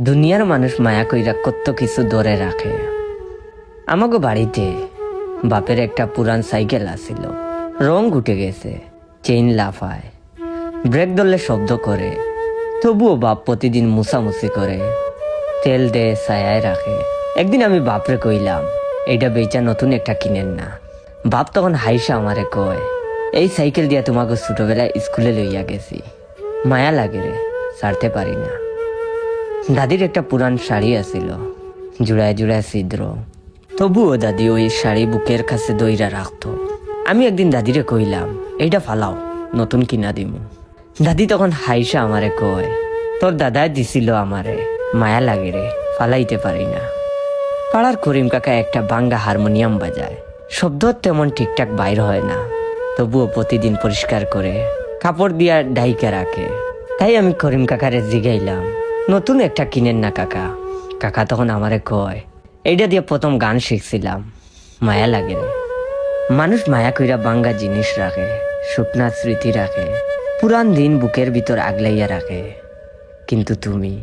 দুনিয়ার মানুষ মায়া কইরা কত কিছু ধরে রাখে। আমাকে বাড়িতে বাপের একটা পুরান সাইকেল আছিল, রং উঠে গেছে, চেইন লাফায়, ব্রেক ধরলে শব্দ করে, তবুও বাপ প্রতিদিন মুছামুছি করে, তেল দে ছায়ায় রাখে। একদিন আমি বাপরে কইলাম এইটা বেচা নতুন একটা কিনেন না। বাপ তখন হাইসা আমারে কয়, এই সাইকেল দিয়া তোমাকে ছোটবেলায় স্কুলে লইয়া গেছি, মায়া লাগে রে, ছাড়তে পারি না। দাদির একটা পুরান শাড়ি আছিল, জুড়ায় জুড়ায় ছিদ্র, তবুও দাদি ওই শাড়ি বুকের কাছে দইরা রাখতো। আমি একদিন দাদিরে কইলাম এইটা ফালাও, নতুন কিনা দিমু। দাদি তখন হাইসা আমারে কয়, তোর দাদাই দিছিল আমারে, মায়া লাগে রে, ফালাইতে পারি না। পাড়ার করিম কাকা একটা বাঙ্গা হারমোনিয়াম বাজায়, শব্দ তেমন ঠিকঠাক বাইর হয় না, তবুও প্রতিদিন পরিষ্কার করে কাপড় দিয়া ডাইকা রাখে। তাই আমি করিম কাকারে জিগাইলাম, নতুন একটা কিনেন না কাকা? কাকা তখন আমারে কয়, এইটা দিয়ে প্রথম গান শিখছিলাম, মায়া লাগে রে। মানুষ মায়া কইরা বাঙ্গা জিনিস রাখে, শুকনা স্মৃতি রাখে, পুরান দিন বুকের ভিতর আগলাইয়া রাখে, কিন্তু তুমি